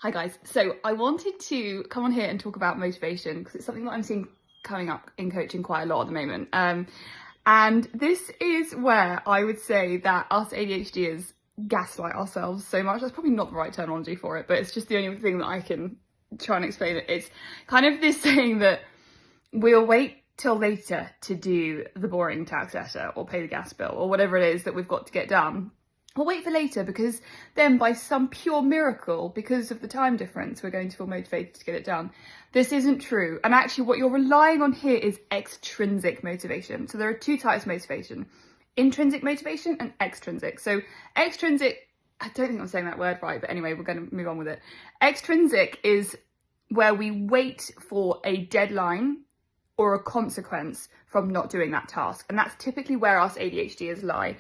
Hi guys, so I wanted to come on here and talk about motivation because it's something that I'm seeing coming up in coaching quite a lot at the moment. And this is where I would say that us ADHDers gaslight ourselves so much. That's probably not the right terminology for it, but it's just the only thing that I can try and explain it. It's kind of this saying that we'll wait till later to do the boring tax letter or pay the gas bill or whatever it is that we've got to get done. We'll wait for later because then by some pure miracle, because of the time difference, we're going to feel motivated to get it done. This isn't true. And actually what you're relying on here is extrinsic motivation. So there are two types of motivation: intrinsic motivation and extrinsic. So extrinsic, I don't think I'm saying that word right, but anyway, we're going to move on with it. Extrinsic is where we wait for a deadline or a consequence from not doing that task. And that's typically where us ADHDers lie.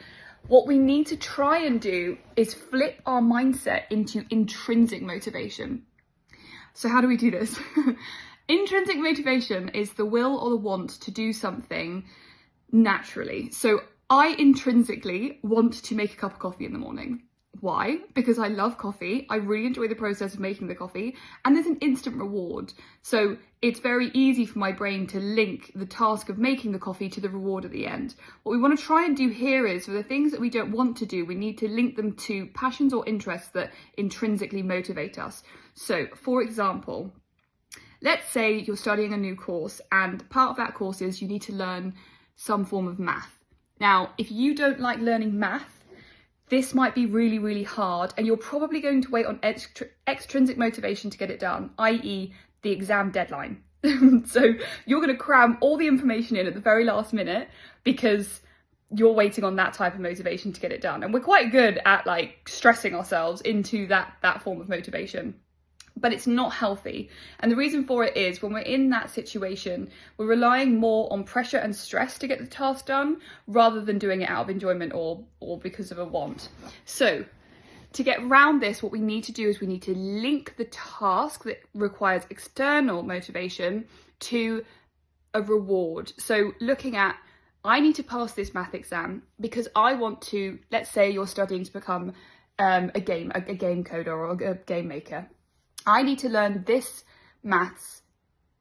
What we need to try and do is flip our mindset into intrinsic motivation. So how do we do this? Intrinsic motivation is the will or the want to do something naturally. So I intrinsically want to make a cup of coffee in the morning. Why? Because I love coffee. I really enjoy the process of making the coffee, and there's an instant reward. So it's very easy for my brain to link the task of making the coffee to the reward at the end. What we want to try and do here is, for the things that we don't want to do, we need to link them to passions or interests that intrinsically motivate us. So for example, let's say you're studying a new course and part of that course is you need to learn some form of math. Now, if you don't like learning math, this might be really, really hard, and you're probably going to wait on extrinsic motivation to get it done, i.e. the exam deadline. So you're going to cram all the information in at the very last minute because you're waiting on that type of motivation to get it done. And we're quite good at like stressing ourselves into that form of motivation. But it's not healthy. And the reason for it is when we're in that situation, we're relying more on pressure and stress to get the task done rather than doing it out of enjoyment or because of a want. So to get around this, what we need to do is we need to link the task that requires external motivation to a reward. So looking at, I need to pass this math exam because I want to, let's say you're studying to become a game coder or a game maker. I need to learn this maths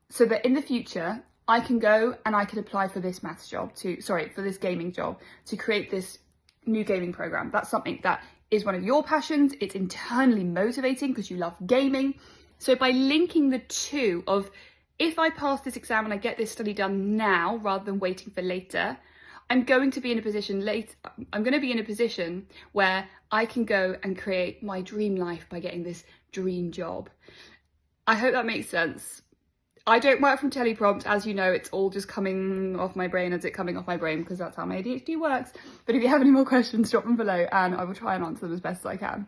so that in the future I can go and I can apply for this maths job for this gaming job to create this new gaming program. That's something that is one of your passions. It's internally motivating because you love gaming. So by linking the two of, if I pass this exam and I get this study done now rather than waiting for later, I'm going to be in a position where I can go and create my dream life by getting this dream job. I hope that makes sense. I don't work from teleprompt, as you know. It's all just coming off my brain as it's coming off my brain because that's how my ADHD works. But if you have any more questions, drop them below and I will try and answer them as best as I can.